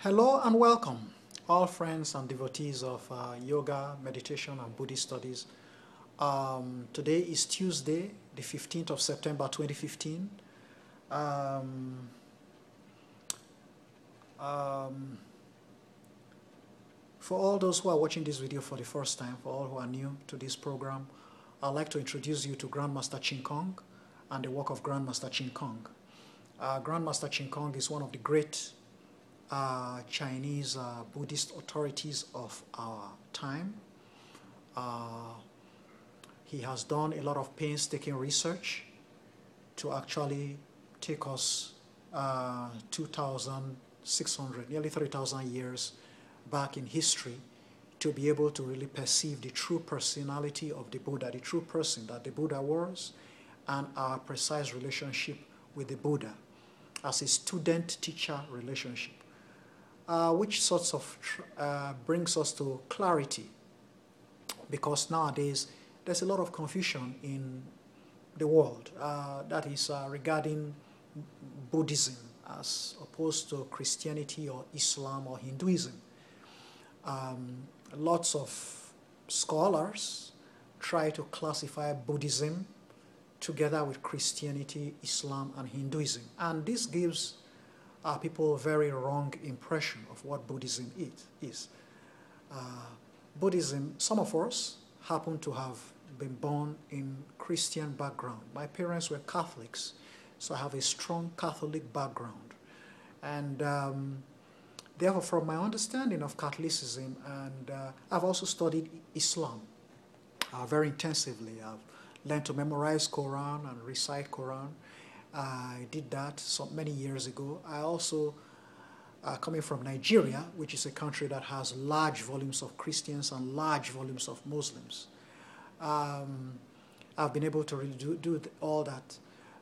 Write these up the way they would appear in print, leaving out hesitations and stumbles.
Hello and welcome, all friends and devotees of yoga, meditation, and Buddhist studies. Today is Tuesday, the 15th of September 2015. For all those who are watching this video for the first time, for all who are new to this program, I'd like to introduce you to Grandmaster Ching Kong and the work of Grandmaster Ching Kong. Grandmaster Ching Kong is one of the great Chinese Buddhist authorities of our time. He has done a lot of painstaking research to actually take us 2,600, nearly 3,000 years back in history to be able to really perceive the true personality of the Buddha, the true person that the Buddha was, and our precise relationship with the Buddha as a student-teacher relationship. Which sorts of brings us to clarity, because nowadays there's a lot of confusion in the world that is regarding Buddhism as opposed to Christianity or Islam or Hinduism. Lots of scholars try to classify Buddhism together with Christianity, Islam, and Hinduism, and this gives people a very wrong impression of what Buddhism is. Buddhism, some of us happen to have been born in Christian background. My parents were Catholics, so I have a strong Catholic background. And therefore, from my understanding of Catholicism, and I've also studied Islam very intensively. I've learned to memorize Quran and recite Quran. I did that many years ago. I also, coming from Nigeria, which is a country that has large volumes of Christians and large volumes of Muslims, I've been able to really do all that.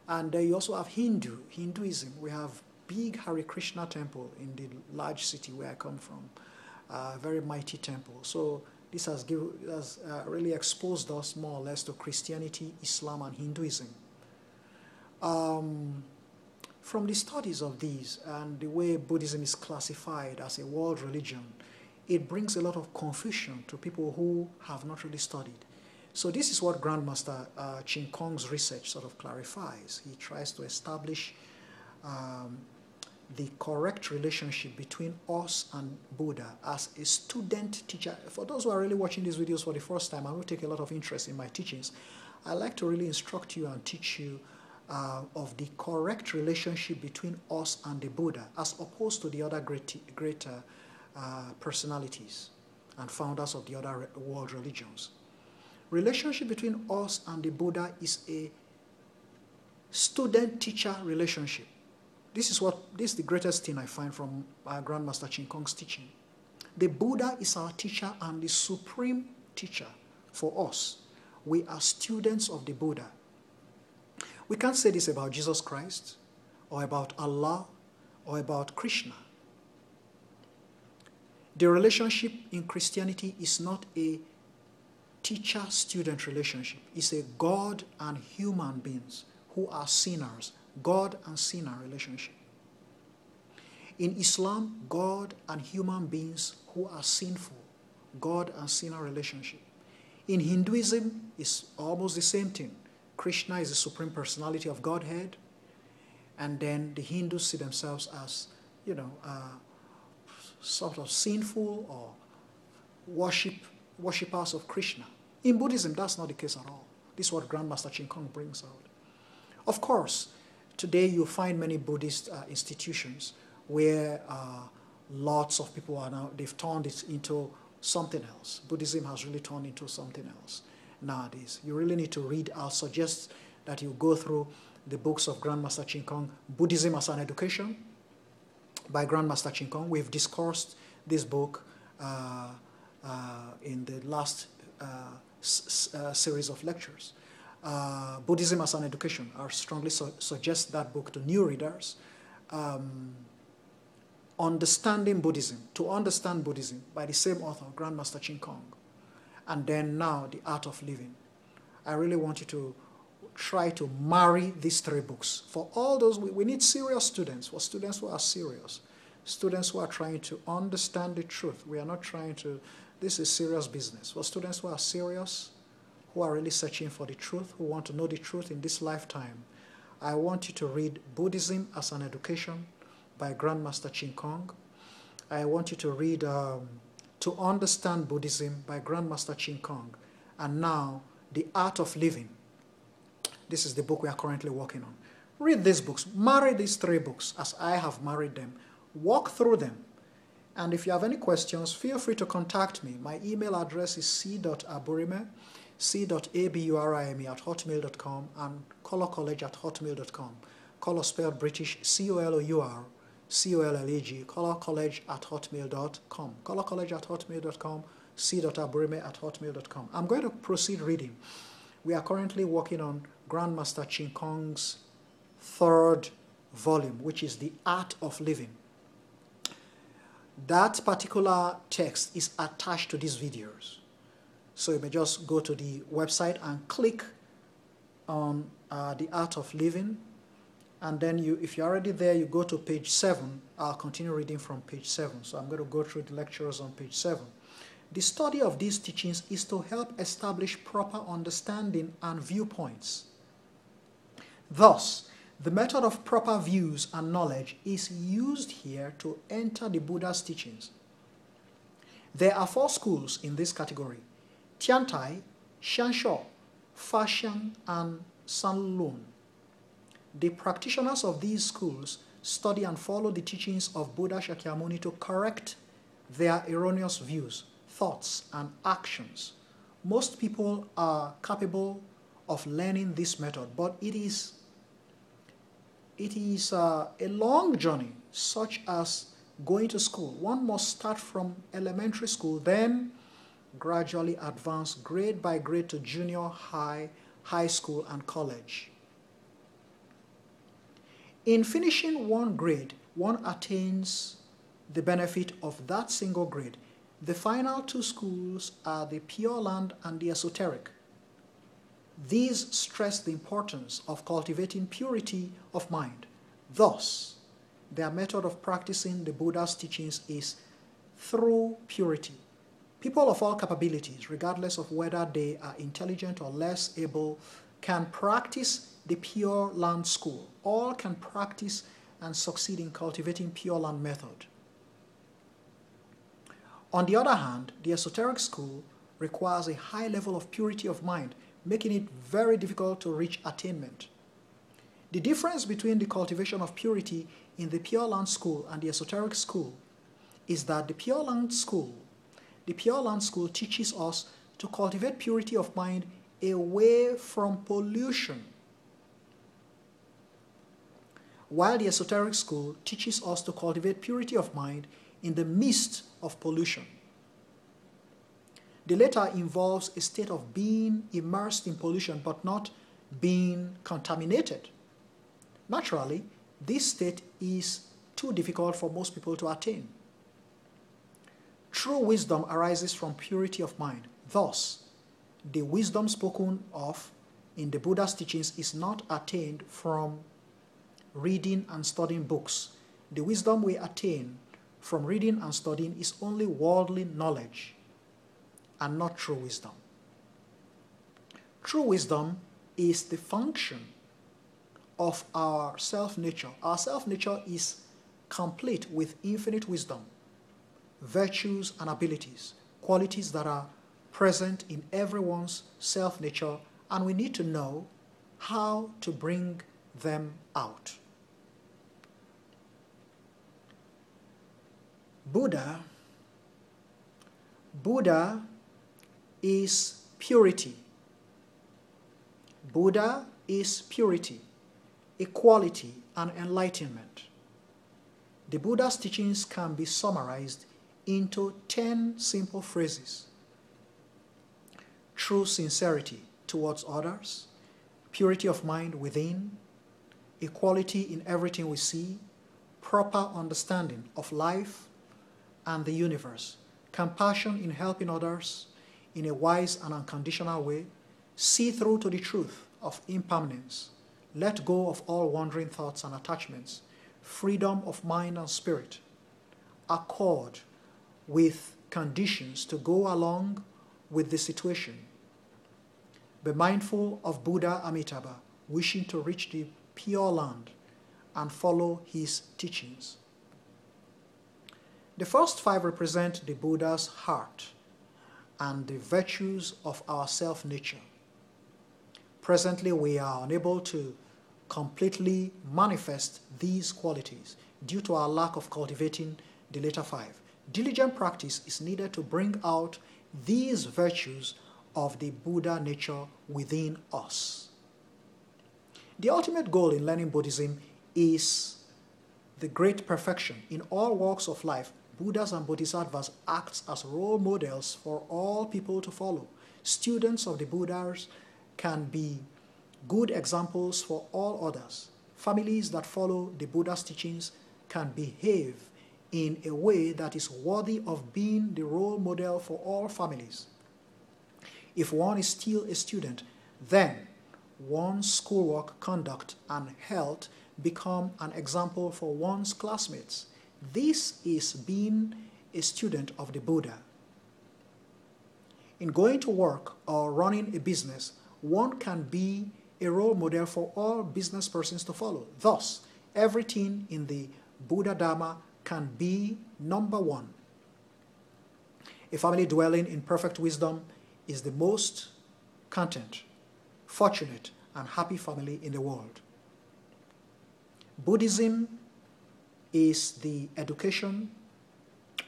And you also have Hinduism. We have big Hare Krishna temple in the large city where I come from, very mighty temple. So this has really exposed us more or less to Christianity, Islam, and Hinduism. From the studies of these and the way Buddhism is classified as a world religion, it brings a lot of confusion to people who have not really studied. So this is what Grandmaster Ching Kong's research sort of clarifies. He tries to establish the correct relationship between us and Buddha as a student teacher. For those who are really watching these videos for the first time, I will take a lot of interest in my teachings. I like to really instruct you and teach you of the correct relationship between us and the Buddha, as opposed to the other greater personalities and founders of the other world religions. Relationship between us and the Buddha is a student-teacher relationship. This is the greatest thing I find from Grandmaster Ching Kong's teaching. The Buddha is our teacher and the supreme teacher for us. We are students of the Buddha. We can't say this about Jesus Christ, or about Allah, or about Krishna. The relationship in Christianity is not a teacher-student relationship. It's a God and human beings who are sinners, God and sinner relationship. In Islam, God and human beings who are sinful, God and sinner relationship. In Hinduism, it's almost the same thing. Krishna is the supreme personality of Godhead, and then the Hindus see themselves as, sort of sinful or worshippers of Krishna. In Buddhism, that's not the case at all. This is what Grandmaster Ching Kong brings out. Of course, today you find many Buddhist institutions where lots of people are now, they've turned it into something else. Buddhism has really turned into something else nowadays. You really need to read. I'll suggest that you go through the books of Grandmaster Ching Kong, Buddhism as an Education by Grandmaster Ching Kong. We've discussed this book in the last series of lectures. Buddhism as an Education. I strongly suggest that book to new readers. Understanding Buddhism, to understand Buddhism, by the same author, Grandmaster Ching Kong. And then now, The Art of Living. I really want you to try to marry these three books. For all those, we need serious students, for students who are serious, students who are trying to understand the truth. We are not trying to, this is serious business. For students who are serious, who are really searching for the truth, who want to know the truth in this lifetime, I want you to read Buddhism as an Education by Grandmaster Ching Kong. I want you to read To Understand Buddhism by Grandmaster Ching Kong. And now, The Art of Living. This is the book we are currently working on. Read these books. Marry these 3 books as I have married them. Walk through them. And if you have any questions, feel free to contact me. My email address is c.aburime, c.aburime@hotmail.com, and colorcollege@hotmail.com. Color spelled British, C-O-L-O-U-R, C-O-L-L-E-G, colorcollege@hotmail.com. Colorcollege@hotmail.com, c.aburime@hotmail.com. I'm going to proceed reading. We are currently working on Grandmaster Ching Kong's 3rd volume, which is The Art of Living. That particular text is attached to these videos. So you may just go to the website and click on The Art of Living. And then if you're already there, you go to page 7. I'll continue reading from page 7. So I'm going to go through the lectures on page 7. The study of these teachings is to help establish proper understanding and viewpoints. Thus, the method of proper views and knowledge is used here to enter the Buddha's teachings. There are 4 schools in this category: Tiantai, Xianshuo, Faxiang, and Sanlun. The practitioners of these schools study and follow the teachings of Buddha Shakyamuni to correct their erroneous views, thoughts, and actions. Most people are capable of learning this method, but it is a long journey, such as going to school. One must start from elementary school, then gradually advance grade by grade to junior high, high school, and college. In finishing one grade, one attains the benefit of that single grade. The final 2 schools are the Pure Land and the Esoteric. These stress the importance of cultivating purity of mind. Thus, their method of practicing the Buddha's teachings is through purity. People of all capabilities, regardless of whether they are intelligent or less able, can practice the Pure Land School. All can practice and succeed in cultivating Pure Land method. On the other hand, the Esoteric School requires a high level of purity of mind, making it very difficult to reach attainment. The difference between the cultivation of purity in the Pure Land School and the Esoteric School is that the Pure Land School teaches us to cultivate purity of mind away from pollution, while the Esoteric School teaches us to cultivate purity of mind in the midst of pollution. The latter involves a state of being immersed in pollution but not being contaminated. Naturally, this state is too difficult for most people to attain. True wisdom arises from purity of mind. Thus, the wisdom spoken of in the Buddha's teachings is not attained from reading and studying books. The wisdom we attain from reading and studying is only worldly knowledge and not true wisdom. True wisdom is the function of our self-nature. Our self-nature is complete with infinite wisdom, virtues and abilities, qualities that are present in everyone's self-nature, and we need to know how to bring them out. Buddha is purity. Buddha is purity, equality, and enlightenment. The Buddha's teachings can be summarized into 10 simple phrases: true sincerity towards others, purity of mind within, equality in everything we see, proper understanding of life and the universe, compassion in helping others in a wise and unconditional way, see through to the truth of impermanence, let go of all wandering thoughts and attachments, freedom of mind and spirit, accord with conditions to go along with the situation. Be mindful of Buddha Amitabha wishing to reach the Pure Land and follow his teachings. The first 5 represent the Buddha's heart and the virtues of our self-nature. Presently, we are unable to completely manifest these qualities due to our lack of cultivating the later 5. Diligent practice is needed to bring out these virtues of the Buddha nature within us. The ultimate goal in learning Buddhism is the great perfection. In all walks of life, Buddhas and Bodhisattvas act as role models for all people to follow. Students of the Buddhas can be good examples for all others. Families that follow the Buddha's teachings can behave in a way that is worthy of being the role model for all families. If one is still a student, then one's schoolwork, conduct, and health become an example for one's classmates. This is being a student of the Buddha. In going to work or running a business, one can be a role model for all business persons to follow. Thus, everything in the Buddha Dharma can be number 1. A family dwelling in perfect wisdom is the most content, fortunate, and happy family in the world. Buddhism is the education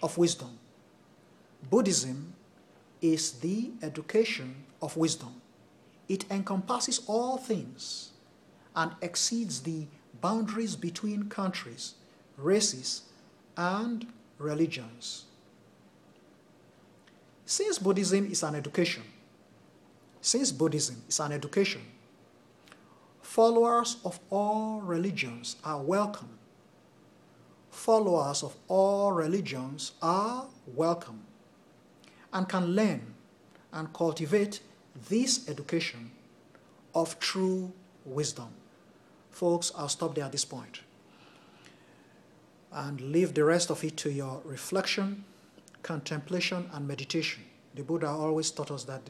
of wisdom. Buddhism is the education of wisdom. It encompasses all things and exceeds the boundaries between countries, races, and religions. Since Buddhism is an education, followers of all religions are welcome. Followers of all religions are welcome and can learn and cultivate this education of true wisdom. Folks, I'll stop there at this point and leave the rest of it to your reflection, contemplation, and meditation. The Buddha always taught us that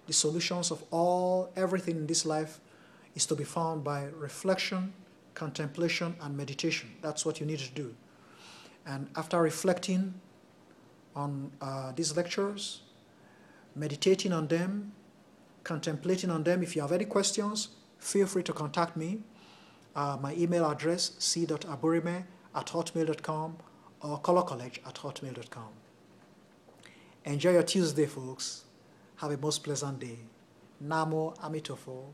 the solutions of everything in this life is to be found by reflection, contemplation, and meditation. That's what you need to do. And after reflecting on these lectures, meditating on them, contemplating on them, if you have any questions, feel free to contact me. My email address, c.aburime@hotmail.com or colorcollege@hotmail.com. Enjoy your Tuesday, folks. Have a most pleasant day. Namo Amitofo.